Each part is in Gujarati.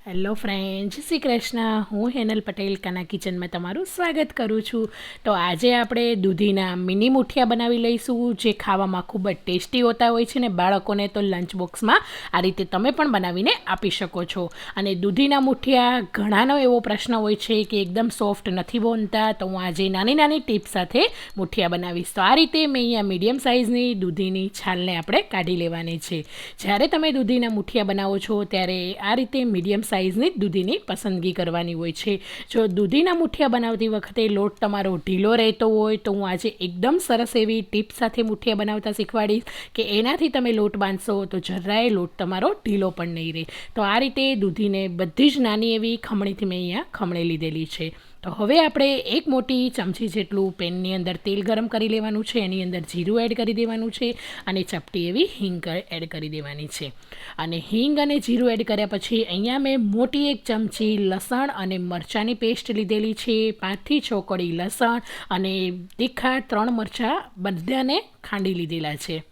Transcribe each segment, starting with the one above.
હેલો ફ્રેન્ડ, જય શ્રી કૃષ્ણ. હું હેનલ પટેલ કાના કિચનમાં તમારું સ્વાગત કરું છું. તો આજે આપણે દૂધીના મિની મુઠિયા બનાવી લઈશું, જે ખાવામાં ખૂબ જ ટેસ્ટી હોતા હોય છે ને બાળકોને તો લંચ બોક્સમાં આ રીતે તમે પણ બનાવીને આપી શકો છો. અને દૂધીના મુઠિયા ઘણાનો એવો પ્રશ્ન હોય છે કે એકદમ સોફ્ટ નથી બનતા, તો હું આજે નાની નાની ટિપ્સ સાથે મુઠિયા બનાવીશ. તો આ રીતે મેં અહીંયા મીડિયમ સાઇઝની દૂધીની છાલને આપણે કાઢી લેવાની છે. જ્યારે તમે દૂધીના મુઠિયા બનાવો છો ત્યારે આ રીતે મીડિયમ સાઇઝની દૂધીની પસંદગી કરવાની હોય છે. જો દૂધીના મુઠિયા બનાવતી વખતે લોટ તમારો ઢીલો રહેતો હોય તો હું આજે એકદમ સરસ એવી ટીપ સાથે મુઠિયા બનાવતા શીખવાડીશ કે એનાથી તમે લોટ બાંધશો તો જરાય લોટ તમારો ઢીલો પણ નહીં રહે. તો આ રીતે દૂધીને બધી જ નાની એવી ખમણીથી મેં અહીંયા ખમણી લીધેલી છે. તો હવે આપણે એક મોટી ચમચી જેટલું પેનની અંદર તેલ ગરમ કરી લેવાનું છે. એની અંદર જીરું એડ કરી દેવાનું છે અને ચપટી એવી હિંગ એડ કરી દેવાની છે. અને હિંગ અને જીરું એડ કર્યા પછી અહીંયા મેં મોટી એક ચમચી લસણ અને મરચાંની પેસ્ટ લીધેલી છે. 5 થી 6 કળી લસણ અને તીખા 3 મરચાં બધાને ખાંડી લીધેલા છે.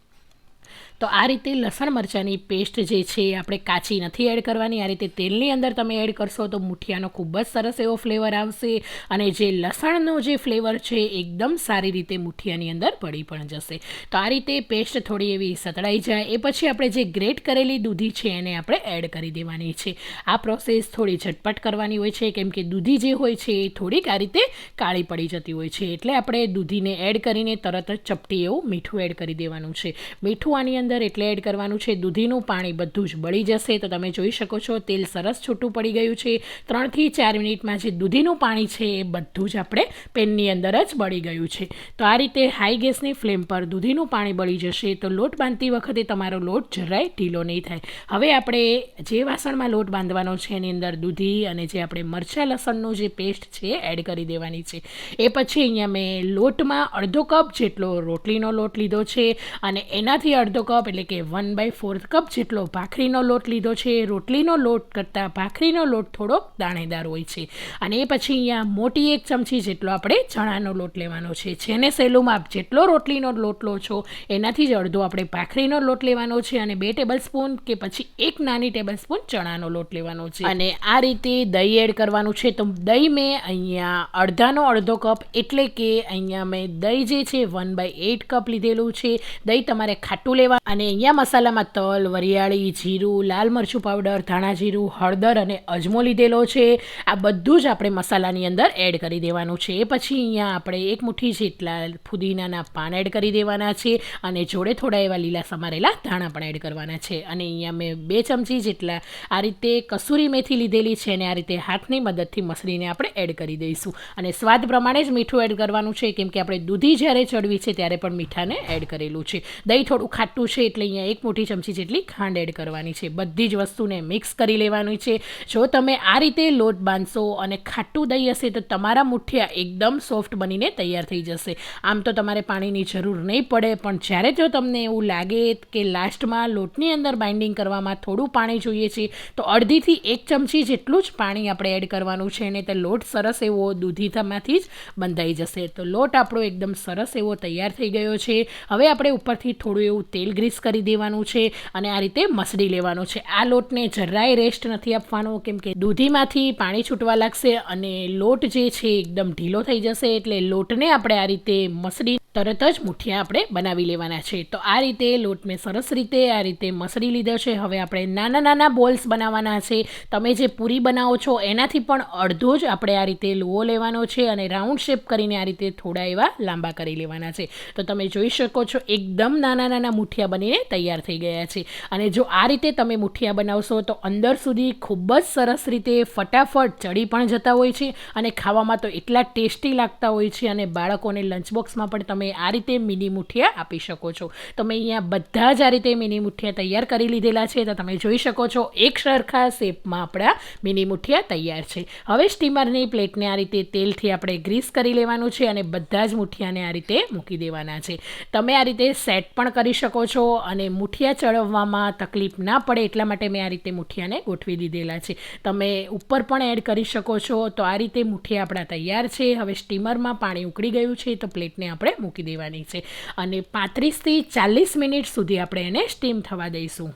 તો આ રીતે લસણ મરચાંની પેસ્ટ જે છે આપણે કાચી નથી એડ કરવાની. આ રીતે તેલની અંદર તમે એડ કરશો તો મુઠિયાનો ખૂબ જ સરસ એવો ફ્લેવર આવશે અને જે લસણનો જે ફ્લેવર છે એકદમ સારી રીતે મુઠિયાની અંદર પડી પણ જશે. તો આ રીતે પેસ્ટ થોડી એવી સતળાઈ જાય એ પછી આપણે જે ગ્રેટ કરેલી દૂધી છે એને આપણે એડ કરી દેવાની છે. આ પ્રોસેસ થોડી ઝટપટ કરવાની હોય છે કેમ કે દૂધી જે હોય છે એ થોડીક આ રીતે કાળી પડી જતી હોય છે. એટલે આપણે દૂધીને એડ કરીને તરત જ ચપટી એવું મીઠું એડ કરી દેવાનું છે. મીઠું આની અંદર એટલે એડ કરવાનું છે દૂધીનું પાણી બધું જ બળી જશે. તો તમે જોઈ શકો છો તેલ સરસ છૂટું પડી ગયું છે. 3 થી 4 મિનિટમાં જે દૂધીનું પાણી છે એ બધું જ આપણે પેનની અંદર જ બળી ગયું છે. તો આ રીતે હાઈ ગેસની ફ્લેમ પર દૂધીનું પાણી બળી જશે તો લોટ બાંધતી વખતે તમારો લોટ જરાય ઢીલો નહીં થાય. હવે આપણે જે વાસણમાં લોટ બાંધવાનો છે એની અંદર દૂધી અને જે આપણે મરચાં લસણનું જે પેસ્ટ છે એડ કરી દેવાની છે. એ પછી અહીંયા મેં લોટમાં અડધો કપ જેટલો રોટલીનો લોટ લીધો છે અને એનાથી અડધો કપ એટલે કે 1/4 કપ જેટલો ભાખરીનો લોટ લીધો છે. રોટલીનો લોટ કરતાં ભાખરીનો લોટ થોડો દાણેદાર હોય છે. અને એ પછી અહીંયા મોટી એક ચમચી જેટલો આપણે ચણાનો લોટ લેવાનો છે. જેને સહેલું માપ જેટલો રોટલીનો લોટ લો છો એનાથી જ અડધો આપણે ભાખરીનો લોટ લેવાનો છે અને 2 ટેબલસ્પૂન કે પછી 1 નાની ટેબલસ્પૂન ચણાનો લોટ લેવાનો છે. અને આ રીતે દહીં એડ કરવાનું છે. તો દહીં મેં અહીંયા અડધાનો અડધો કપ એટલે કે અહીંયા મેં દહીં જે છે 1/8 કપ લીધેલું છે. દહીં તમારે ખાટું લેવા અને અહીંયા મસાલામાં તલ, વરિયાળી, જીરું, લાલ મરચું પાવડર, ધાણા જીરું, હળદર અને અજમો લીધેલો છે. આ બધું જ આપણે મસાલાની અંદર એડ કરી દેવાનું છે. એ પછી અહીંયા આપણે 1 મુઠ્ઠી જેટલા ફુદીનાના પાન એડ કરી દેવાના છે અને જોડે થોડા એવા લીલા સમારેલા ધાણા પણ એડ કરવાના છે. અને અહીંયા મેં 2 ચમચી જેટલા આ રીતે કસૂરી મેથી લીધેલી છે અને આ રીતે હાથની મદદથી મસળીને આપણે એડ કરી દઈશું. અને સ્વાદ પ્રમાણે જ મીઠું એડ કરવાનું છે કેમ કે આપણે દૂધી જ્યારે ચડવી છે ત્યારે પણ મીઠાને એડ કરેલું છે. દહીં થોડું ખાટું છે એટલે અહીંયા 1 મોટી ચમચી જેટલી ખાંડ એડ કરવાની છે. બધી જ વસ્તુને મિક્સ કરી લેવાની છે. જો તમે આ રીતે લોટ બાંધશો અને ખાટું દહીં હશે તો તમારા મુઠિયા એકદમ સોફ્ટ બનીને તૈયાર થઈ જશે. આમ તો તમારે પાણીની જરૂર નહીં પડે, પણ જ્યારે જો તમને એવું લાગે કે લાસ્ટમાં લોટની અંદર બાઇન્ડિંગ કરવામાં થોડું પાણી જોઈએ છે તો અડધીથી 1 ચમચી જેટલું જ પાણી આપણે એડ કરવાનું છે અને તે લોટ સરસ એવો દૂધીમાંથી જ બંધાઈ જશે. તો લોટ આપણો એકદમ સરસ એવો તૈયાર થઈ ગયો છે. હવે આપણે ઉપરથી થોડું એવું તેલ ગ્રીસ કરી દેવાનું છે અને આ રીતે મસળી લેવાનો છે. આ લોટને જરાય રેસ્ટ નથી આપવાનો કેમ કે દૂધીમાંથી પાણી છૂટવા લાગશે અને લોટ જે છે એકદમ ઢીલો થઈ જશે. એટલે લોટને આપણે આ રીતે મસળી તરત જ મુઠિયા આપણે બનાવી લેવાના છે. તો આ રીતે લોટ મેં સરસ રીતે આ રીતે મસળી લીધો છે. હવે આપણે નાના નાના બોલ્સ બનાવવાના છે. તમે જે પૂરી બનાવો છો એનાથી પણ અડધો જ આપણે આ રીતે લુઓ લેવાનો છે અને રાઉન્ડ શેપ કરીને આ રીતે થોડા એવા લાંબા કરી લેવાના છે. તો તમે જોઈ શકો છો એકદમ નાના નાના મુઠિયા બનીને તૈયાર થઈ ગયા છે. અને જો આ રીતે તમે મુઠિયા બનાવશો તો અંદર સુધી ખૂબ જ સરસ રીતે ફટાફટ ચડી પણ જતા હોય છે અને ખાવામાં તો એટલા ટેસ્ટી લાગતા હોય છે. અને બાળકોને લંચ બોક્સમાં પણ તમે આ રીતે મિની મુઠિયા આપી શકો છો. તો મેં અહીંયા બધા જ આ રીતે મિની મુઠિયા તૈયાર કરી લીધેલા છે. તો તમે જોઈ શકો છો એક સરખા શેપમાં આપણા મિની મુઠિયા તૈયાર છે. હવે સ્ટીમરની પ્લેટને આ રીતે તેલથી આપણે ગ્રીસ કરી લેવાનું છે અને બધા જ મુઠિયાને આ રીતે મૂકી દેવાના છે. તમે આ રીતે સેટ પણ કરી શકો છો અને મુઠિયા ચડવવામાં તકલીફ ના પડે એટલા માટે મેં આ રીતે મુઠિયાને ગોઠવી દીધેલા છે. તમે ઉપર પણ એડ કરી શકો છો. તો આ રીતે મુઠિયા આપણા તૈયાર છે. હવે સ્ટીમરમાં પાણી ઉકળી ગયું છે તો પ્લેટને આપણે મૂકી દેવાની છે અને 35 થી 40 મિનિટ સુધી આપણે એને સ્ટીમ થવા દઈશું.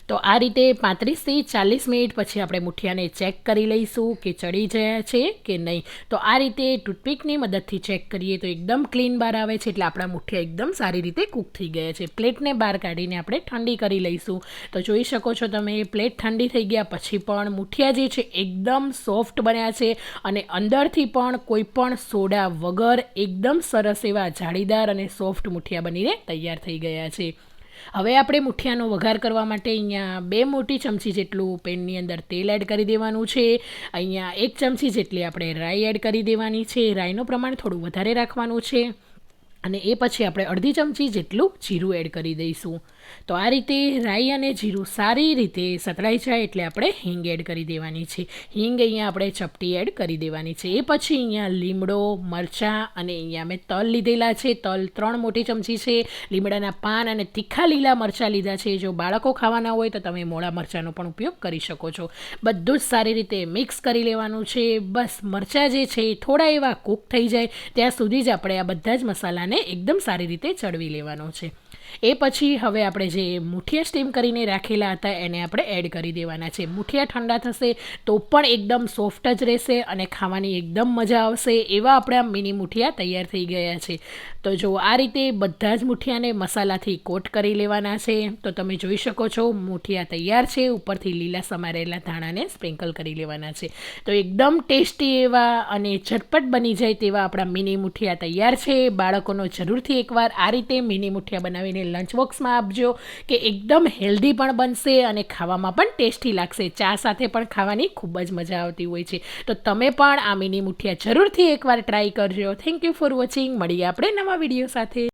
તો આ રીતે 35થી 40 મિનિટ પછી આપણે મુઠિયાને ચેક કરી લઈશું કે ચડી ગયા છે કે નહીં. તો આ રીતે ટૂથપીકની મદદથી ચેક કરીએ તો એકદમ ક્લીન બહાર આવે છે, એટલે આપણા મુઠિયા એકદમ સારી રીતે કૂક થઈ ગયા છે. પ્લેટને બહાર કાઢીને આપણે ઠંડી કરી લઈશું. તો જોઈ શકો છો તમે, પ્લેટ ઠંડી થઈ ગયા પછી પણ મુઠિયા જે છે એકદમ સોફ્ટ બન્યા છે અને અંદરથી પણ કોઈ પણ સોડા વગર એકદમ સરસ એવા જાળીદાર અને સોફ્ટ મુઠિયા બનીને તૈયાર થઈ ગયા છે. હવે આપણે મુઠિયાનો વઘાર કરવા માટે અહીંયા 2 મોટી ચમચી જેટલું પેનની અંદર તેલ એડ કરી દેવાનું છે. અહીંયા 1 ચમચી જેટલી આપણે રાઈ એડ કરી દેવાની છે. રાઈનું પ્રમાણ થોડું વધારે રાખવાનું છે અને એ પછી આપણે અડધી ચમચી જેટલું જીરું એડ કરી દઈશું. તો આ રીતે રાઈ અને જીરું સારી રીતે સતળાઈ જાય એટલે આપણે હિંગ એડ કરી દેવાની છે. હિંગ અહીંયા આપણે ચપટી એડ કરી દેવાની છે. એ પછી અહીંયા લીમડો, મરચાં અને અહીંયા મેં તલ લીધેલા છે. તલ 3 મોટી ચમચી છે. લીમડાના પાન અને તીખા લીલા મરચાં લીધા છે. જો બાળકો ખાવાના હોય તો તમે મોળા મરચાંનો પણ ઉપયોગ કરી શકો છો. બધું જ સારી રીતે મિક્સ કરી લેવાનું છે. બસ મરચાં જે છે થોડા એવા કૂક થઈ જાય ત્યાં સુધી જ આપણે આ બધા જ મસાલાને એકદમ સારી રીતે ચડવી લેવાનો છે. એ પછી હવે આપણે જે મુઠિયા સ્ટીમ કરીને રાખેલા હતા એને આપણે એડ કરી દેવાના છે. મુઠિયા ઠંડા થશે તો પણ એકદમ સોફ્ટ જ રહેશે અને ખાવાની એકદમ મજા આવશે. એવા આપણા મિની મુઠિયા તૈયાર થઈ ગયા છે. તો જો આ રીતે બધા જ મુઠિયાને મસાલાથી કોટ કરી લેવાના છે. તો તમે જોઈ શકો છો મુઠિયા તૈયાર છે. ઉપરથી લીલા સમારેલા ધાણાને સ્પ્રિંકલ કરી લેવાના છે. તો એકદમ ટેસ્ટી એવા અને ઝટપટ બની જાય તેવા આપણા મિની મુઠિયા તૈયાર છે. બાળકોનો જરૂરથી એકવાર આ રીતે મિની મુઠિયા બનાવીને લંચ બોક્સમાં આપજો કે એકદમ હેલ્ધી પણ બનશે અને ખાવામાં પણ ટેસ્ટી લાગશે. ચા સાથે પણ ખાવાની ખૂબ જ મજા આવતી હોય છે. તો તમે પણ આ મિની મુઠિયા જરૂરથી એકવાર ટ્રાય કરજો. Thank you for watching. મળીએ આપણે નવા વિડીયો સાથે.